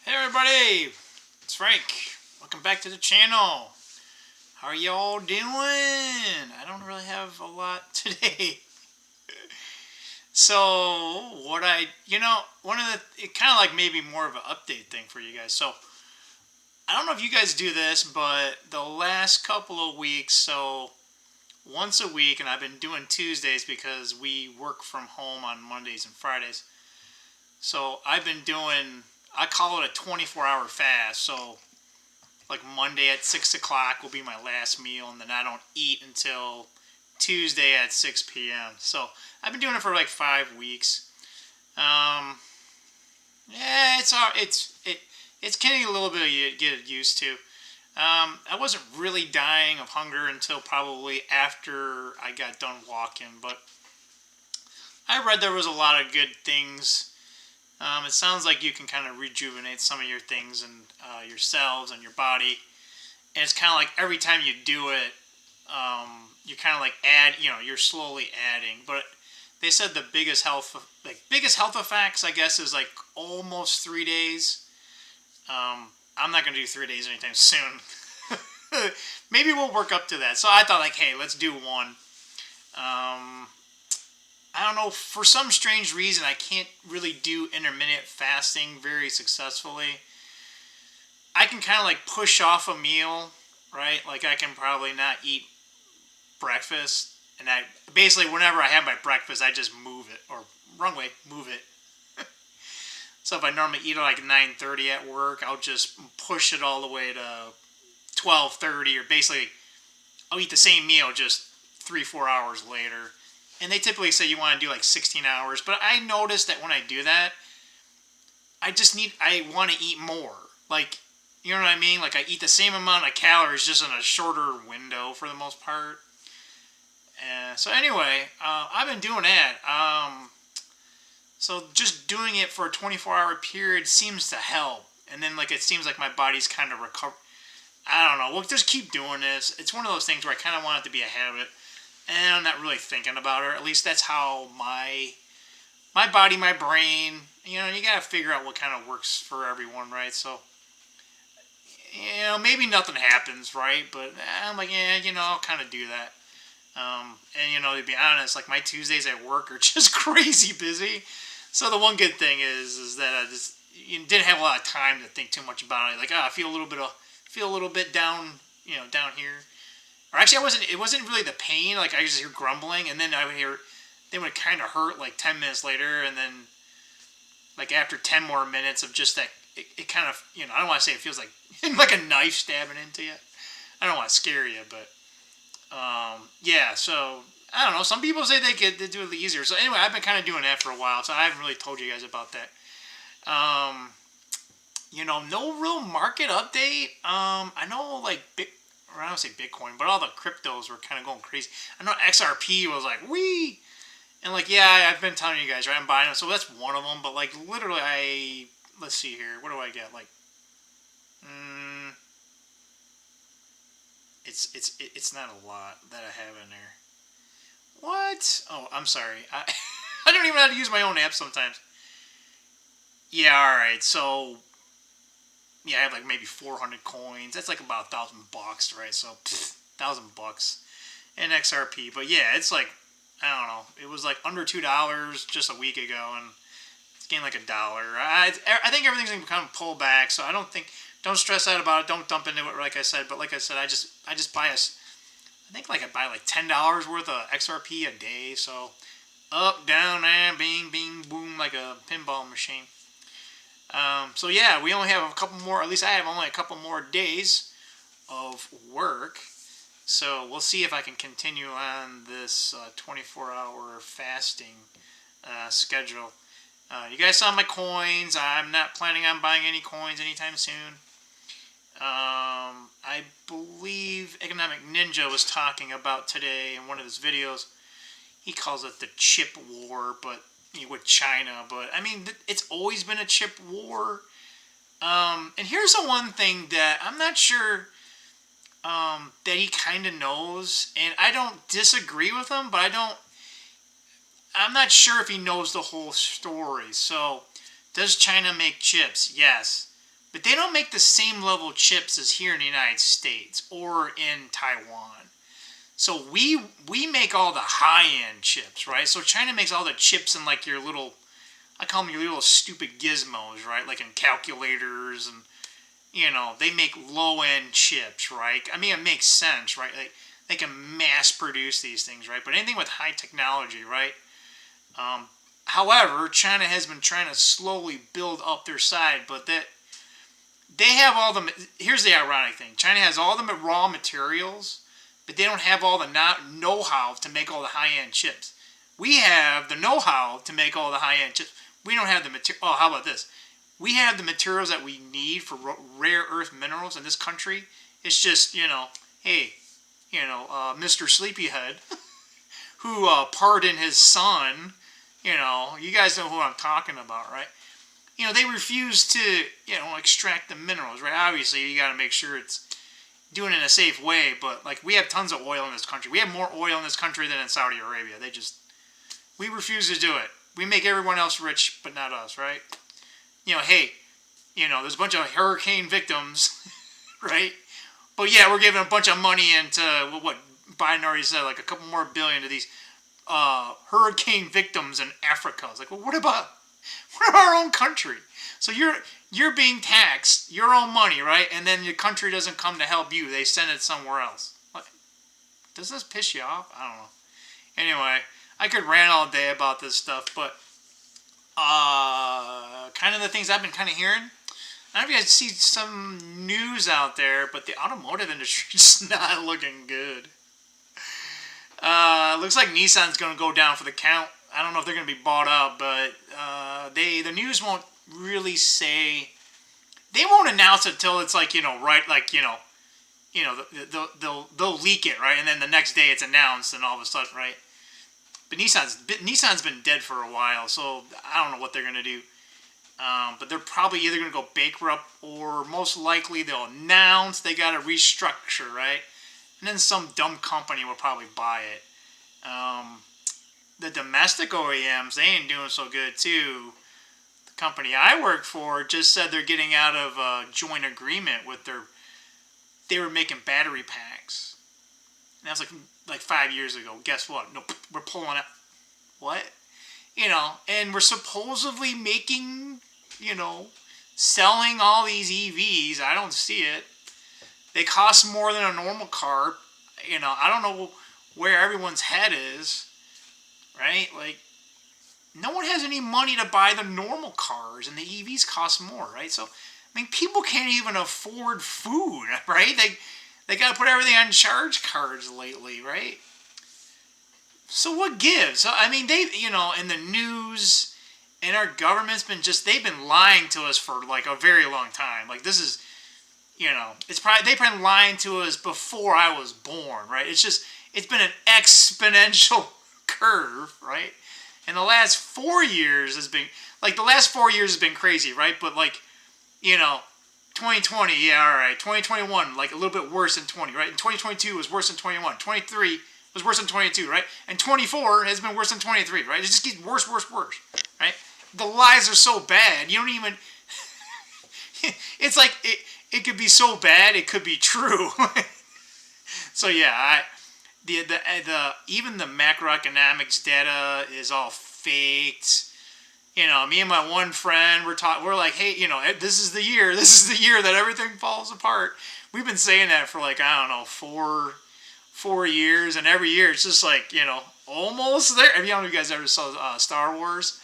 Hey everybody, it's Frank. Welcome back to the channel. How are y'all doing? I don't really have a lot today. So, one of it kind of like maybe more of an update thing for you guys. So, I don't know if you guys do this, but the last couple of weeks, so once a week, and I've been doing Tuesdays because we work from home on Mondays and Fridays. So, I call it a 24-hour fast. So, like Monday at 6 o'clock will be my last meal, and then I don't eat until Tuesday at 6 p.m. So I've been doing it for like 5 weeks. Um, yeah, it's getting a little bit of get used to. I wasn't really dying of hunger until probably after I got done walking, but I read there was a lot of good things. It sounds like you can kind of rejuvenate some of your things and your cells and your body. And it's kind of like every time you do it, you kind of like you're slowly adding. But they said the biggest health effects, I guess, is like almost 3 days. I'm not gonna do 3 days anytime soon. Maybe we'll work up to that. So I thought like, hey, let's do one. I don't know, for some strange reason, I can't really do intermittent fasting very successfully. I can kind of like push off a meal, right? Like I can probably not eat breakfast, and I basically whenever I have my breakfast, I just move it, or wrong way, move it. So if I normally eat at like 9:30 at work, I'll just push it all the way to 12:30, or basically I'll eat the same meal just 3-4 hours later. And they typically say you want to do like 16 hours, but I noticed that when I do that, I want to eat more. Like, you know what I mean? Like I eat the same amount of calories just in a shorter window for the most part. So anyway, I've been doing that. So just doing it for a 24-hour period seems to help. And then like it seems like my body's kind of recover. I don't know. We'll just keep doing this. It's one of those things where I kind of want it to be a habit, and I'm not really thinking about it. At least that's how my body, my brain. You gotta figure out what kind of works for everyone, right? So maybe nothing happens, right? But I'm like, yeah, I'll kind of do that. And to be honest, like my Tuesdays at work are just crazy busy. So the one good thing is that I just didn't have a lot of time to think too much about it. Like, I feel a little bit down, down here. Or actually, it wasn't really the pain. Like I just hear grumbling, and then then it would kind of hurt like 10 minutes later, and then like after 10 more minutes of just that, it kind of I don't want to say it feels like like a knife stabbing into you. I don't want to scare you, but yeah. So I don't know. Some people say they do it easier. So anyway, I've been kind of doing that for a while, so I haven't really told you guys about that. Um, no real market update. I know like or I don't say Bitcoin, but all the cryptos were kind of going crazy. I know XRP was like, wee! And like, yeah, I've been telling you guys, right? I'm buying them, so that's one of them. But like, literally, let's see here. What do I get? Like, it's not a lot that I have in there. What? Oh, I'm sorry. I don't even know how to use my own app sometimes. Yeah, all right. So yeah, I have like maybe 400 coins. That's like about $1,000, right? So $1,000 in XRP. But yeah, it's like, I don't know. It was like under $2 just a week ago, and it's gained like $1. I think everything's gonna kind of pull back. So don't stress out about it. Don't dump into it, like I said. But like I said, I just buy us. I think like I buy like $10 worth of XRP a day. So up, down, and bing, bing, boom, like a pinball machine. So yeah, we only have a couple more. At least I have only a couple more days of work. So we'll see if I can continue on this 24-hour fasting schedule. You guys saw my coins. I'm not planning on buying any coins anytime soon. I believe Economic Ninja was talking about today in one of his videos. He calls it the chip war, but with China. But I mean, it's always been a chip war. And here's the one thing that I'm not sure that he kind of knows, and I don't disagree with him, but I'm not sure if he knows the whole story. So, does China make chips? Yes. but they don't make the same level chips as here in the United States or in Taiwan. So we make all the high-end chips, right? So China makes all the chips in like your little, I call them your little stupid gizmos, right? Like in calculators, and they make low-end chips, right? I mean, it makes sense, right? Like they can mass produce these things, right? But anything with high technology, right? However, China has been trying to slowly build up their side, but that they have all the. Here's the ironic thing: China has all the raw materials, but they don't have all the know-how to make all the high-end chips. We have the know-how to make all the high-end chips. We don't have the material. Oh, how about this? We have the materials that we need for rare earth minerals in this country. It's just, hey, Mr. Sleepyhead, who pardoned his son. You guys know who I'm talking about, right? They refuse to, extract the minerals, right? Obviously, you got to make sure it's doing it in a safe way, but like we have tons of oil in this country. We have more oil in this country than in Saudi Arabia. We refuse to do it. We make everyone else rich, but not us, right? Hey, there's a bunch of hurricane victims, right? But yeah, we're giving a bunch of money into what Biden already said, like a couple more billion to these hurricane victims in Africa. It's like, well, what about our own country? So you're being taxed your own money, right? And then your country doesn't come to help you. They send it somewhere else. What? Does this piss you off? I don't know. Anyway, I could rant all day about this stuff, but kind of the things I've been kind of hearing. I don't know if you guys see some news out there, but the automotive industry is not looking good. Looks like Nissan's going to go down for the count. I don't know if they're going to be bought out, but the news won't really say. They won't announce it till it's like right, like they'll leak it, right, and then the next day it's announced, and all of a sudden, right. But Nissan's been dead for a while, so I don't know what they're going to do. But they're probably either going to go bankrupt, or most likely they'll announce they got to restructure, right? And then some dumb company will probably buy it. The domestic OEMs, they ain't doing so good too. The company I work for just said they're getting out of a joint agreement with they were making battery packs. And that was like 5 years ago. Guess what? Nope, we're pulling out. What? And we're supposedly making, selling all these EVs. I don't see it. They cost more than a normal car. I don't know where everyone's head is, right? Like, no one has any money to buy the normal cars, and the EVs cost more, right? So, I mean, people can't even afford food, right? They got to put everything on charge cards lately, right? So what gives? So, I mean, in the news, and our government's they've been lying to us for like a very long time. Like, this is, they've been lying to us before I was born, right? It's been an exponential curve, right? And the last 4 years has been crazy, right? But 2020, yeah, all right. 2021, like a little bit worse than 20, right? And 2022 was worse than 21. 23 was worse than 22, right? And 24 has been worse than 23, right? It just gets worse, right? The lies are so bad, you don't even. It's like it could be so bad, it could be true. So yeah, even the macroeconomics data is all faked. Me and my one friend, we're like, hey, this is the year that everything falls apart. We've been saying that for like, I don't know, four years, and every year it's just like, almost there. If you guys ever saw Star Wars,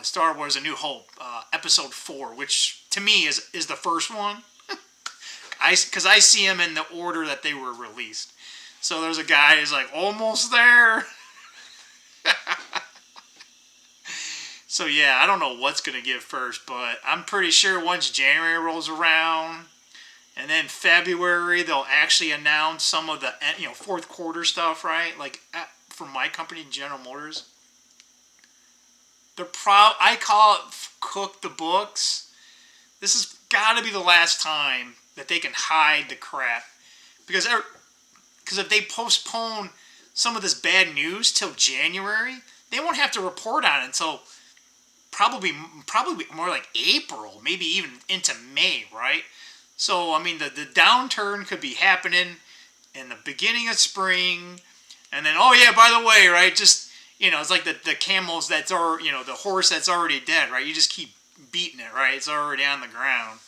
Star Wars: A New Hope, Episode 4, which to me is the first one, because I see them in the order that they were released. So there's a guy who's like almost there. So yeah, I don't know what's going to give first, but I'm pretty sure once January rolls around, and then February, they'll actually announce some of the fourth quarter stuff, right? Like for my company, General Motors, I call it cook the books. This has got to be the last time that they can hide the crap, because if they postpone some of this bad news till January, they won't have to report on it until probably more like April, maybe even into May, right? So I mean, the downturn could be happening in the beginning of spring, and then oh yeah, by the way, right? Just it's like the camels that's already the horse that's already dead, right? You just keep beating it, right? It's already on the ground.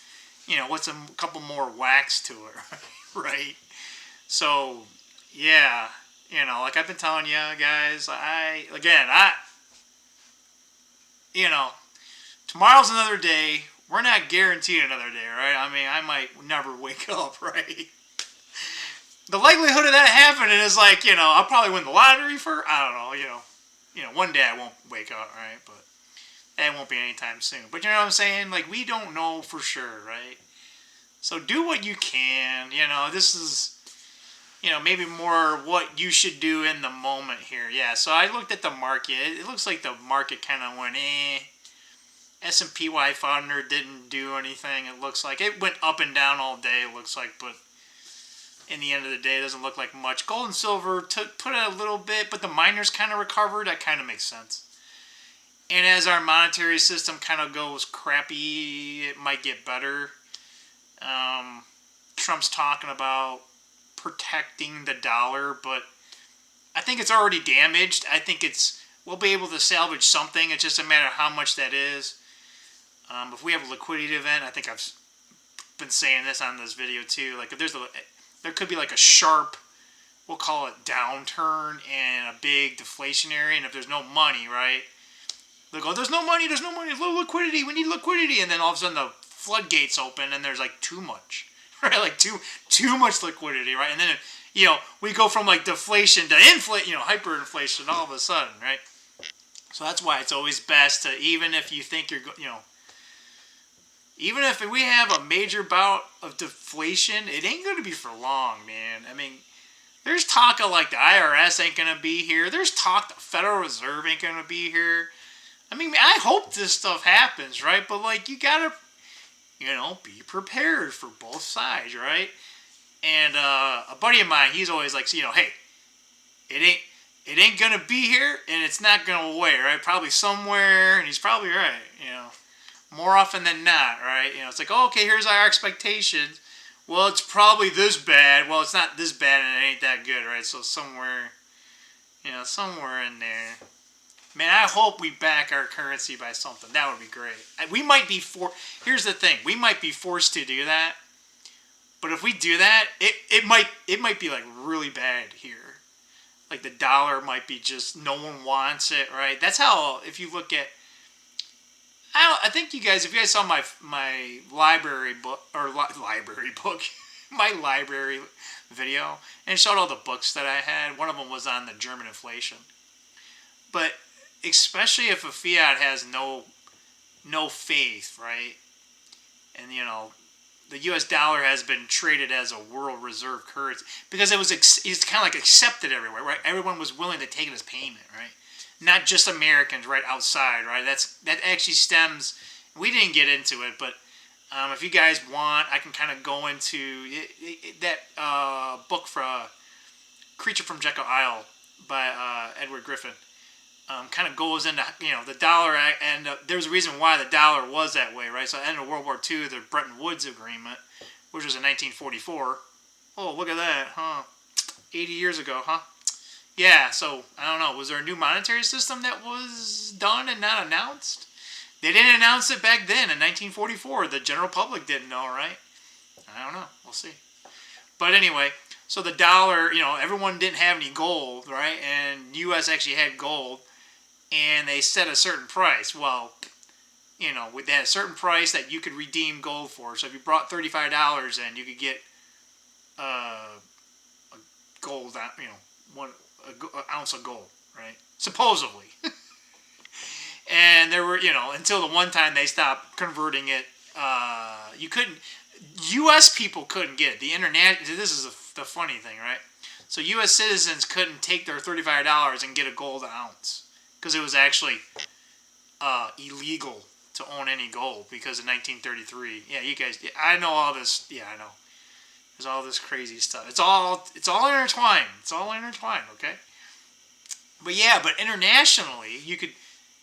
What's a couple more whacks to it, right? So yeah, like I've been telling you guys, I tomorrow's another day. We're not guaranteed another day, right? I mean, I might never wake up, right? The likelihood of that happening is like, I'll probably win the lottery for, I don't know, one day I won't wake up, right? But that won't be anytime soon. But you know what I'm saying? Like, we don't know for sure, right? So do what you can. This is, maybe more what you should do in the moment here. Yeah, so I looked at the market. It looks like the market kind of went, S&P 500 didn't do anything. It looks like it went up and down all day. It looks like, but in the end of the day, it doesn't look like much. Gold and silver put it a little bit, but the miners kind of recovered. That kind of makes sense. And as our monetary system kind of goes crappy, it might get better. Trump's talking about protecting the dollar, but I think it's already damaged. I think we'll be able to salvage something. It's just a matter of how much that is. If we have a liquidity event, I think I've been saying this on this video too. Like if there could be like a sharp, we'll call it downturn and a big deflationary, and if there's no money, right? They go, there's no money, low liquidity, we need liquidity, and then all of a sudden the floodgates open and there's like too much, right? Like too much liquidity, right? And then we go from like deflation to hyperinflation all of a sudden, right? So that's why it's always best to, even if you think even if we have a major bout of deflation, it ain't going to be for long, man. I mean, there's talk of like the IRS ain't going to be here. There's talk the Federal Reserve ain't going to be here. I mean, I hope this stuff happens, right? But like, you got to, be prepared for both sides, right? And a buddy of mine, he's always like, hey, it ain't going to be here and it's not going to wait, right? Probably somewhere, and he's probably right, more often than not, right? It's like, oh, okay, here's our expectations. Well, it's probably this bad. Well, it's not this bad and it ain't that good, right? So somewhere in there. Man, I hope we back our currency by something. That would be great. We might be here's the thing. We might be forced to do that. But if we do that, it might be like really bad here. Like the dollar might be just, no one wants it, right? That's how, if you look at, I think if you guys saw my library book, my library video, and it showed all the books that I had. One of them was on the German inflation. But especially if a fiat has no faith, right? And the U.S. dollar has been traded as a world reserve currency because it's kind of like accepted everywhere, right? Everyone was willing to take it as payment, right? Not just Americans, right, outside, right? That actually stems. We didn't get into it, but if you guys want, I can kind of go into that book for Creature from Jekyll Isle by Edward Griffin. Kind of goes into the dollar, and there's a reason why the dollar was that way, right? So at the end of World War II, the Bretton Woods Agreement, which was in 1944. Oh, look at that, huh? 80 years ago, huh? Yeah, so, I don't know, was there a new monetary system that was done and not announced? They didn't announce it back then in 1944. The general public didn't know, right? I don't know. We'll see. But anyway, so the dollar, everyone didn't have any gold, right? And the U.S. actually had gold, and they set a certain price. Well, they had a certain price that you could redeem gold for. So if you brought $35 in, you could get a gold, an ounce of gold, right? Supposedly. And there were, until the one time they stopped converting it, you couldn't, U.S. people couldn't get it. This is the funny thing, right? So U.S. citizens couldn't take their $35 and get a gold ounce because it was actually illegal to own any gold because of 1933. Yeah, you guys, I know all this. Yeah, I know. There's all this crazy stuff. It's all intertwined. It's all intertwined, okay? But yeah, but internationally, you could,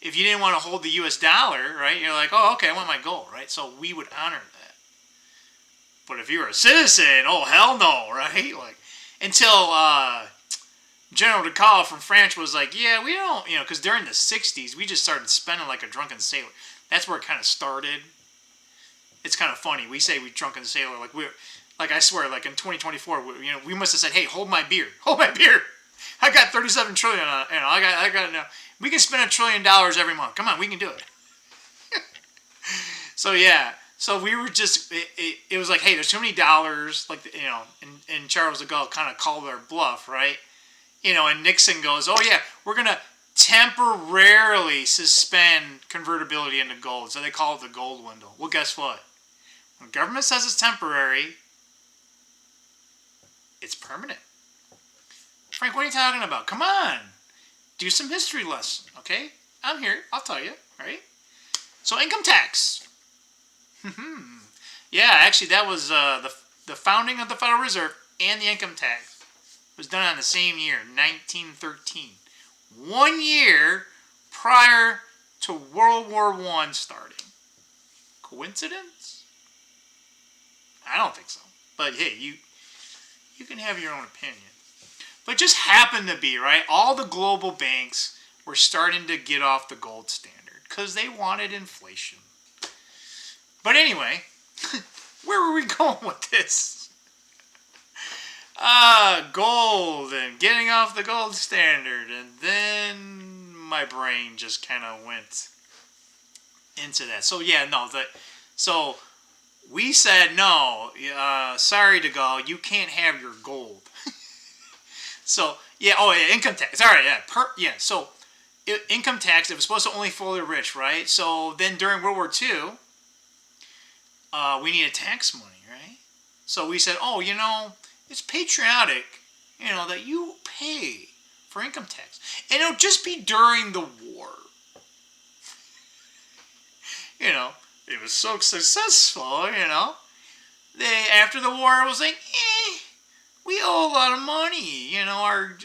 if you didn't want to hold the U.S. dollar, right, you're like, oh, okay, I want my gold, right? So we would honor that. But if you were a citizen, oh, hell no, right? Like, until General de Gaulle from France was like, yeah, we don't, because during the 60s, we just started spending like a drunken sailor. That's where it kind of started. It's kind of funny. We say we drunken sailor, like I swear, like in 2024, we must have said, hey, hold my beer. Hold my beer. I got 37 trillion on it. I got we can spend $1 trillion every month. Come on, we can do it. So yeah, so we were just it was like, hey, there's too many dollars, like and Charles de Gaulle kind of called our bluff, right? And Nixon goes, oh yeah, we're gonna temporarily suspend convertibility into gold, so they call it the gold window. Well, guess what? When the government says it's temporary, it's permanent. Frank, what are you talking about? Come on. Do some history lesson, okay? I'm here. I'll tell you, right? So income tax. Yeah, actually, that was the founding of the Federal Reserve and the income tax was done on the same year, 1913. 1 year prior to World War I starting. Coincidence? I don't think so. But hey, you can have your own opinion. But it just happened to be, right? All the global banks were starting to get off the gold standard because they wanted inflation. But anyway, where were we going with this? Gold and getting off the gold standard. And then my brain just kind of went into that. So yeah, no. So we said, no, sorry de Gaulle, you can't have your gold. So, yeah, oh, yeah, income tax. All right, yeah. So, income tax, it was supposed to only for the rich, right? So, then during World War II, we needed tax money, right? So, we said, oh, it's patriotic, that you pay for income tax. And it'll just be during the war. It was so successful, They, after the war, it was like, we owe a lot of money. Our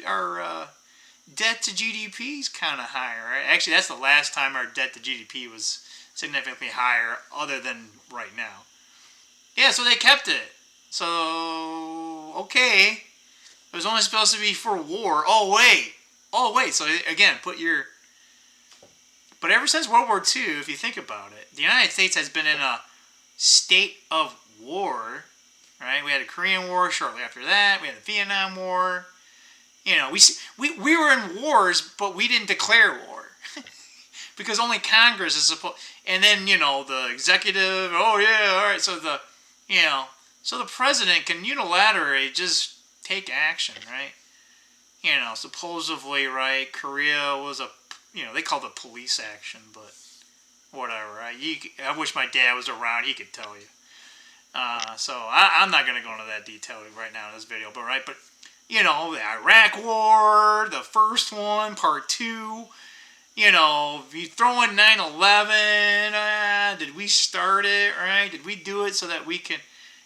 debt to GDP is kind of higher. Right? Actually, that's the last time our debt to GDP was significantly higher, other than right now. Yeah, so they kept it. So, okay. It was only supposed to be for war. Oh, wait. So, again, But ever since World War II, if you think about it, the United States has been in a state of war. Right, we had the Korean War shortly after that. We had the Vietnam War. We were in wars, but we didn't declare war because only Congress is supposed. And then the executive. Oh yeah, all right. So the president can unilaterally just take action, right? Supposedly, right? Korea was they called it police action, but whatever. Right? I wish my dad was around. He could tell you. So I'm not going to go into that detail right now in this video, but the Iraq War, the first one, part 2, if you throw in 9/11, did we start it, right? Did we do it so that we can,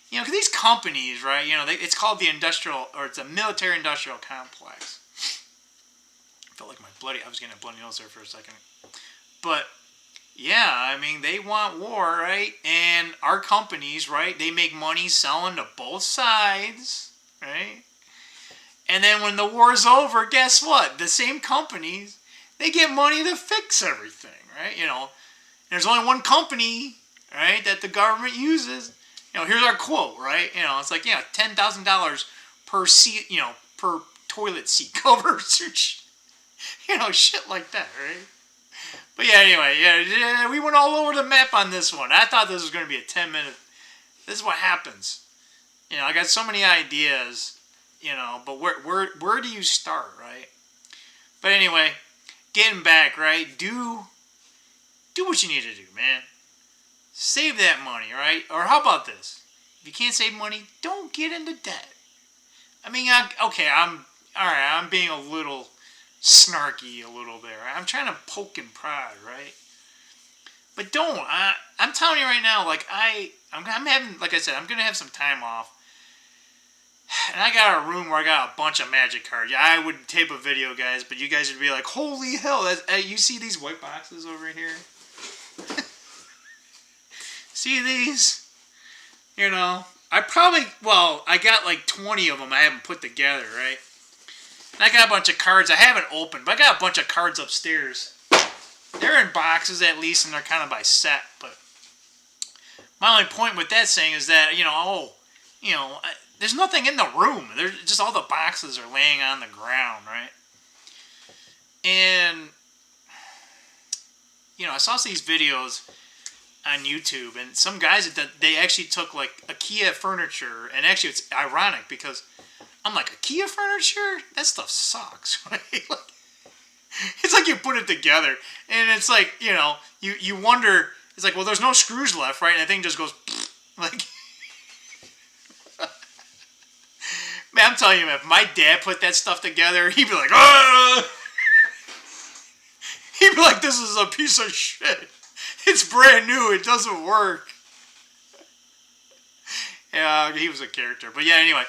because these companies, right, it's called it's a military industrial complex. I felt like I was getting a bloody nose there for a second. But, yeah, they want war, right? And our companies, right, they make money selling to both sides, right? And then when the war's over, guess what? The same companies, they get money to fix everything, right? There's only one company, right, that the government uses. Here's our quote, right? It's like, $10,000 per seat, per toilet seat covers, or shit like that, right? But yeah, anyway, we went all over the map on this one. I thought this was going to be a 10-minute. This is what happens. I got so many ideas, but where do you start, right? But anyway, getting back, right? Do what you need to do, man. Save that money, right? Or how about this? If you can't save money, don't get into debt. I'm being a little snarky a little there. I'm trying to poke and prod, right? But don't. I'm telling you right now, like I'm having, like I said, I'm gonna have some time off. And I got a room where I got a bunch of Magic cards. Yeah, I would tape a video, guys, but you guys would be like, holy hell, you see these white boxes over here? See these? You know, I got like 20 of them I haven't put together, right? And I got a bunch of cards I haven't opened, but I got a bunch of cards upstairs. They're in boxes at least, and they're kind of by set, but my only point with that saying is that, there's nothing in the room. There's just all the boxes are laying on the ground, right? And, I saw these videos on YouTube, and some guys, they actually took, like, IKEA furniture, and actually it's ironic because I'm like, IKEA furniture? That stuff sucks, right? It's like you put it together, and it's like, you wonder, it's like, well, there's no screws left, right? And the thing just goes, like... Man, I'm telling you, man, if my dad put that stuff together, he'd be like, ah! He'd be like, this is a piece of shit. It's brand new. It doesn't work. Yeah, he was a character. But yeah, anyway.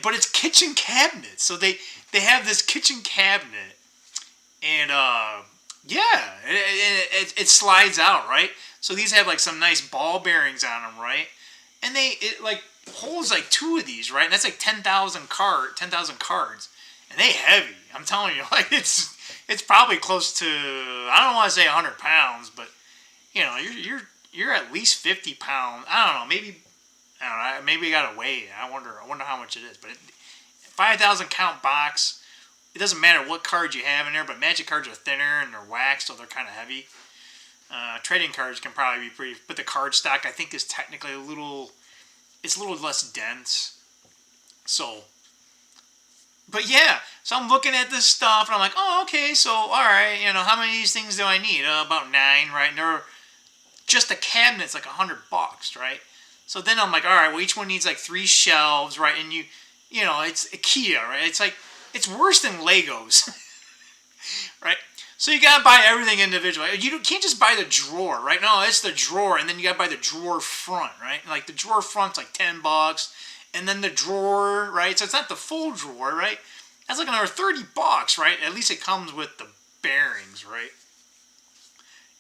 But it's kitchen cabinets. So they have this kitchen cabinet. And, it slides out, right? So these have, like, some nice ball bearings on them, right? And it holds like 2 of these, right? And that's like 10,000 cards, and they heavy. I'm telling you, like it's probably close to, I don't want to say 100 pounds, but you're at least 50 pounds. I don't know, maybe you gotta weigh it. I wonder how much it is. But 5,000 count box. It doesn't matter what cards you have in there, but Magic cards are thinner and they're waxed, so they're kind of heavy. Trading cards can probably be pretty, but the card stock I think is technically a little less dense. So, but yeah, so I'm looking at this stuff and I'm like, oh, okay, so all right, how many of these things do I need? About 9, right? And they're just a cabinet's like $100, right? So then I'm like, all right, well, each one needs like 3 shelves, right? And it's IKEA, right? It's like, it's worse than Legos, right? So you gotta buy everything individually. You can't just buy the drawer, right? No, it's the drawer, and then you gotta buy the drawer front, right? Like the drawer front's like $10, and then the drawer, right? So it's not the full drawer, right? That's like another $30, right? At least it comes with the bearings, right?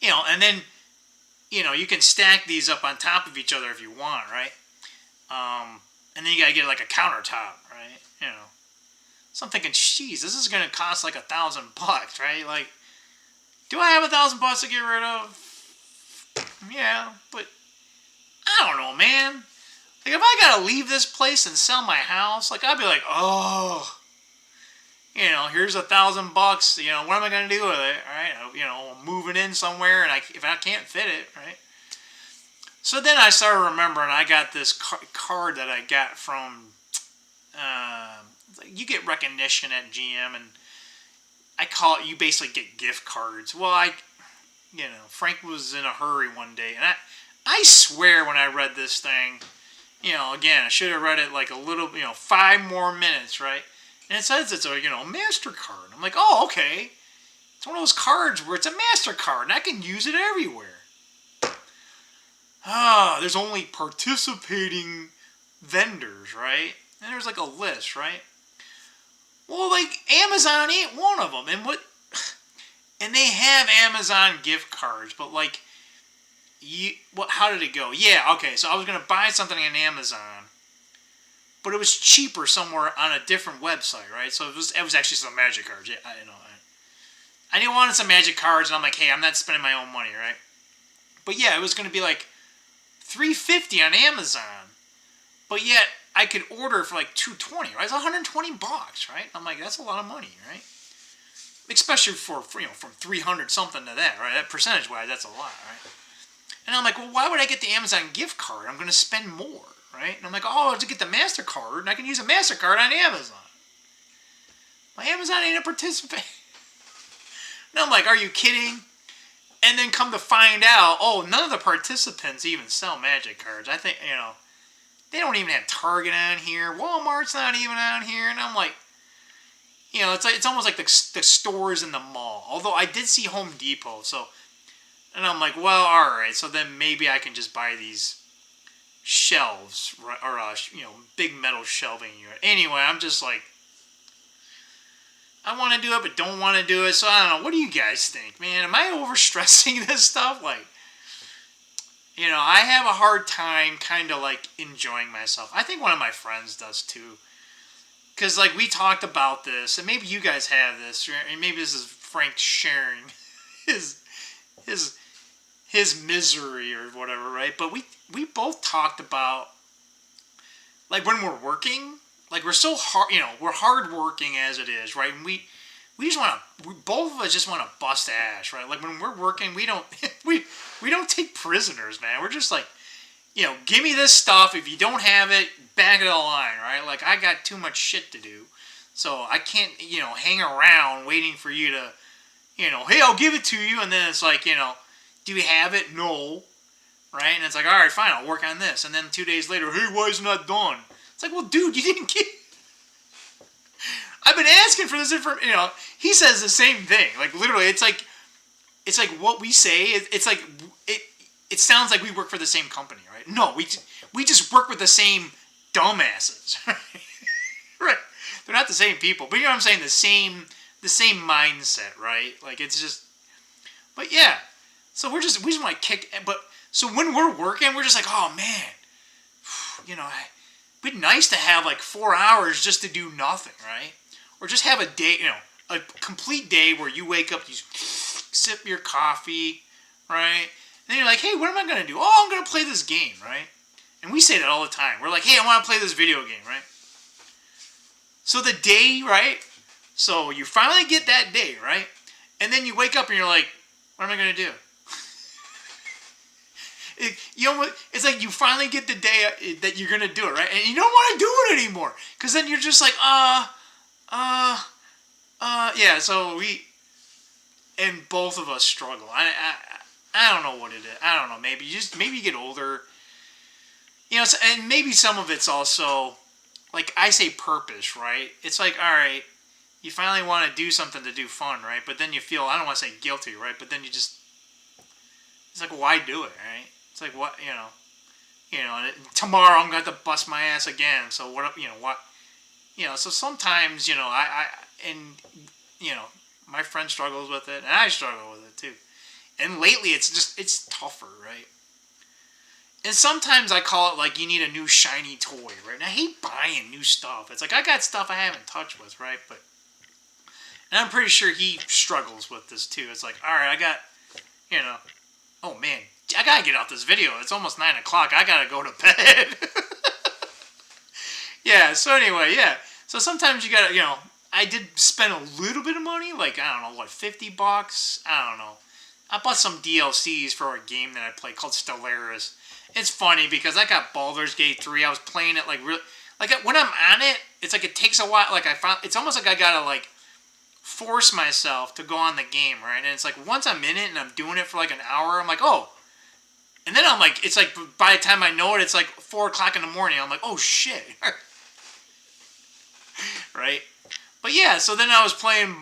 And then, you can stack these up on top of each other if you want, right? And then you gotta get like a countertop, right? So I'm thinking, geez, this is gonna cost like $1,000, right? Like, do I have $1,000 to get rid of? Yeah, but I don't know, man. Like, if I gotta leave this place and sell my house, like, I'd be like, oh, here's $1,000. What am I gonna do with it? Right? I'm moving in somewhere, and if I can't fit it, right? So then I started remembering I got this card that I got from. You get recognition at GM, and I call it, you basically get gift cards. Well, Frank was in a hurry one day, and I swear when I read this thing, again, I should have read it like a little, 5 more minutes, right? And it says it's a, MasterCard. I'm like, oh, okay. It's one of those cards where it's a MasterCard, and I can use it everywhere. There's only participating vendors, right? And there's like a list, right? Well, like, Amazon ain't one of them. And they have Amazon gift cards, but like, how did it go? Yeah, okay, so I was going to buy something on Amazon, but it was cheaper somewhere on a different website, right? So it was actually some Magic cards. Yeah, I know. I wanted some Magic cards, and I'm like, hey, I'm not spending my own money, right? But yeah, it was going to be like $350 on Amazon, but yet I could order for like $220, right? It's $120, right? I'm like, that's a lot of money, right? Especially for from 300 something to that, right? That percentage wise, that's a lot, right? And I'm like, well, why would I get the Amazon gift card? I'm going to spend more, right? And I'm like, oh, to get the MasterCard, and I can use a MasterCard on Amazon. My Amazon ain't a participant. And I'm like, are you kidding? And then come to find out, oh, none of the participants even sell Magic cards. I think, they don't even have Target on here. Walmart's not even on here. And I'm like, it's almost like the stores in the mall. Although I did see Home Depot. And I'm like, well, all right. So then maybe I can just buy these shelves, right, or big metal shelving unit. Anyway, I'm just like, I want to do it, but don't want to do it. So I don't know. What do you guys think, man? Am I overstressing this stuff? Like, I have a hard time kind of like enjoying myself. I think one of my friends does too. Because like we talked about this, and maybe you guys have this, and maybe this is Frank sharing his his his misery or whatever, right? But we both talked about like when we're working, like we're so hard, we're hard working as it is, right? And we just want to, both of us just want to bust ass, right? Like when we're working, we don't we don't take prisoners, man. We're just like, give me this stuff. If you don't have it, back of the line, right? Like I got too much shit to do, so I can't, hang around waiting for you to, hey, I'll give it to you, and then it's like, do you have it? No, right? And it's like, all right, fine, I'll work on this, and then 2 days later, hey, why isn't that done? It's like, well, dude, you didn't get. I've been asking for this information. He says the same thing. Like literally, it's like what we say. It's like it sounds like we work for the same company, right? No, we just work with the same dumbasses, right? They're not the same people, but you know what I'm saying. The same mindset, right? Like it's just. But yeah, so we just want to kick. But so when we're working, we're just like, oh man, it'd be nice to have like 4 hours just to do nothing, right? Or just have a day, a complete day where you wake up, you sip your coffee, right? And then you're like, hey, what am I going to do? Oh, I'm going to play this game, right? And we say that all the time. We're like, hey, I want to play this video game, right? So the day, right? So you finally get that day, right? And then you wake up and you're like, what am I going to do? It's like you finally get the day that you're going to do it, right? And you don't want to do it anymore. Because then you're just like, yeah, so and both of us struggle. I don't know what it is. I don't know. Maybe you get older. And maybe some of it's also, like I say purpose, right? It's like, all right, you finally want to do something to do fun, right? But then you feel, I don't want to say guilty, right? But then it's like, why do it, right? It's like, what, and tomorrow I'm going to have to bust my ass again. So what, so sometimes, my friend struggles with it, and I struggle with it too. And lately, it's tougher, right? And sometimes I call it like you need a new shiny toy, right? And I hate buying new stuff. It's like I got stuff I haven't touched with, right? And I'm pretty sure he struggles with this too. It's like, all right, I got, oh man, I gotta get off this video. It's almost 9 o'clock. I gotta go to bed. Yeah. So anyway, yeah. So sometimes you gotta, I did spend a little bit of money, like, I don't know, what, $50? I don't know. I bought some DLCs for a game that I play called Stellaris. It's funny because I got Baldur's Gate 3. I was playing it like really, like when I'm on it, it's like it takes a while. Like it's almost like I gotta like force myself to go on the game, right? And it's like once I'm in it and I'm doing it for like an hour, I'm like, oh. And then I'm like, it's like by the time I know it, it's like 4 o'clock in the morning. I'm like, oh shit. Right? But yeah, so then I was playing,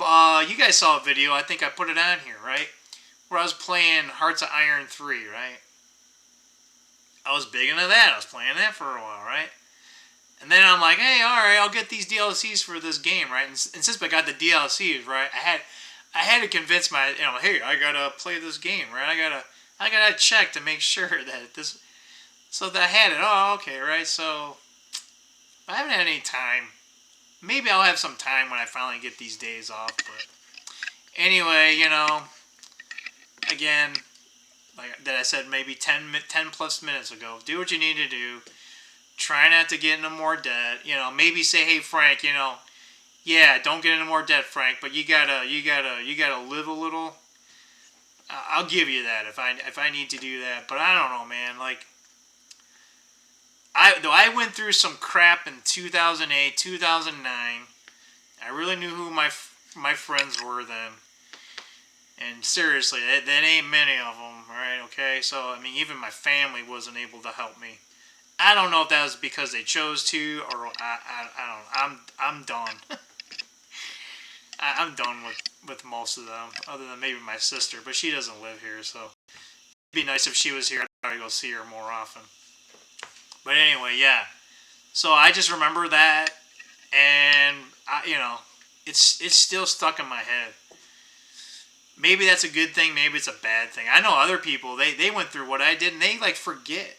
you guys saw a video, I think I put it on here, right? Where I was playing Hearts of Iron 3, right? I was big into that. I was playing that for a while, right? And then I'm like, hey, alright, I'll get these DLCs for this game, right? And since I got the DLCs, right, I had to convince my, hey, I gotta play this game, right? I gotta check to make sure that this, so that I had it. Oh, okay, right? So, I haven't had any time. Maybe I'll have some time when I finally get these days off, but anyway, again, like that I said maybe 10 plus minutes ago, do what you need to do. Try not to get into more debt. Maybe say, hey, Frank, yeah, don't get into more debt, Frank, but you gotta live a little. I'll give you that if I need to do that, but I don't know, man. Like, I went through some crap in 2008, 2009. I really knew who my friends were then. And seriously, that ain't many of them, right? Okay, so I mean, even my family wasn't able to help me. I don't know if that was because they chose to, or I don't. I'm done. I'm done with most of them, other than maybe my sister, but she doesn't live here, so it'd be nice if she was here. I'd probably go see her more often. But anyway, yeah. So I just remember that, and it's still stuck in my head. Maybe that's a good thing. Maybe it's a bad thing. I know other people they went through what I did, and they like forget.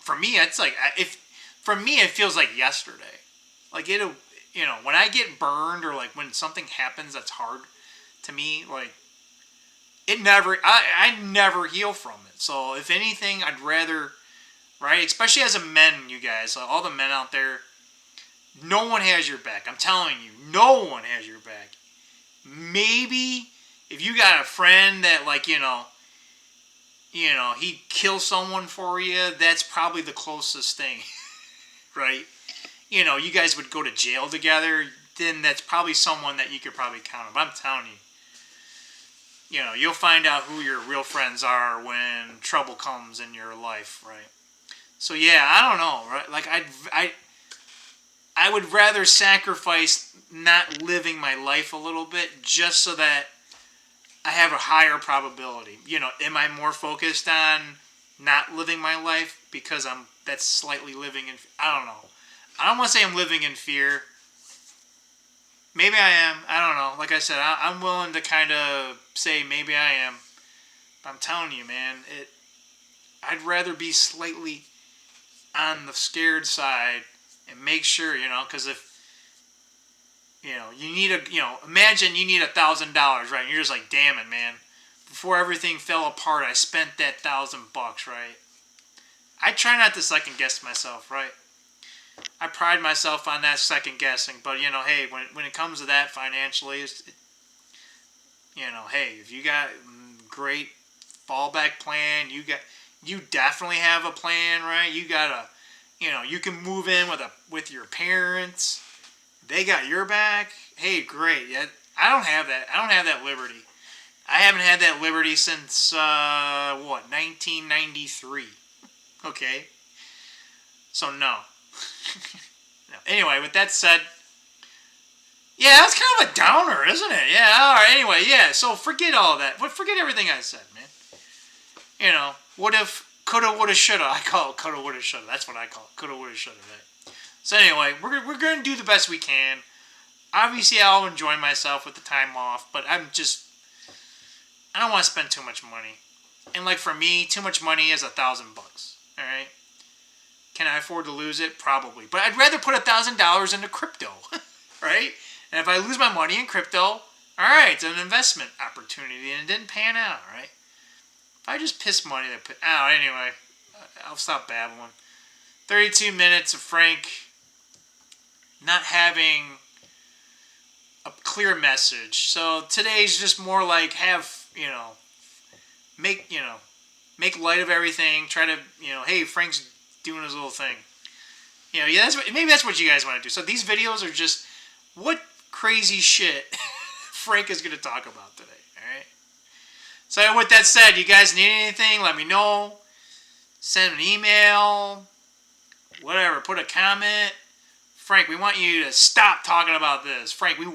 For me, it's like if for me it feels like yesterday. Like it'll when I get burned or like when something happens that's hard to me, like it never I never heal from it. So if anything, I'd rather right, especially as a men, you guys, all the men out there, no one has your back. I'm telling you, no one has your back. Maybe if you got a friend that like he'd kill someone for you, that's probably the closest thing, right? You guys would go to jail together, then that's probably someone that you could probably count on. But I'm telling you, you'll find out who your real friends are when trouble comes in your life, right? So yeah, I don't know, right? Like I would rather sacrifice not living my life a little bit just so that I have a higher probability. Am I more focused on not living my life because that's slightly living in? I don't know. I don't want to say I'm living in fear. Maybe I am. I don't know. Like I said, I'm willing to kind of say maybe I am. But I'm telling you, man, I'd rather be slightly on the scared side and make sure, because if you need imagine you need $1,000, right? And you're just like, damn it, man. Before everything fell apart, I spent that $1,000, right? I try not to second guess myself, right? I pride myself on that second guessing, but hey, when it comes to that financially, hey, if you got great fallback plan, you definitely have a plan, right? You got you can move in with your parents. They got your back. Hey, great. Yeah, I don't have that. I don't have that liberty. I haven't had that liberty since 1993. Okay, so no. No. Anyway, with that said, yeah, that's kind of a downer, isn't it? Yeah. All right. Anyway, yeah. So forget all that. Forget everything I said, man. What if coulda, woulda, shoulda? I call it coulda, woulda, shoulda. That's what I call it. Coulda, woulda, shoulda. Right? So anyway, we're gonna do the best we can. Obviously, I'll enjoy myself with the time off, but I don't want to spend too much money. And like for me, too much money is $1,000. All right. Can I afford to lose it? Probably. But I'd rather put $1,000 into crypto, right? And if I lose my money in crypto, all right, it's an investment opportunity, and it didn't pan out, right? If I just piss money that put out, anyway, I'll stop babbling. 32 minutes of Frank not having a clear message. So today's just more like make light of everything. Try to hey, Frank's doing his little thing. Yeah, maybe that's what you guys want to do. So these videos are just what crazy shit Frank is going to talk about today. All right. So with that said, you guys need anything? Let me know. Send an email. Whatever. Put a comment. Frank, we want you to stop talking about this. Frank, we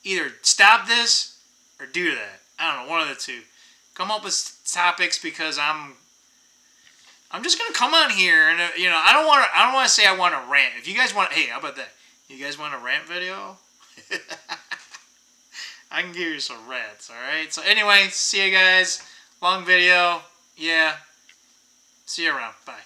either stop this or do that. I don't know, one of the two. Come up with topics because I'm just gonna come on here and I don't want to say I want to rant. If you guys want, hey, how about that? You guys want a rant video? I can give you some rants. All right. So anyway, see you guys. Long video. Yeah. See you around. Bye.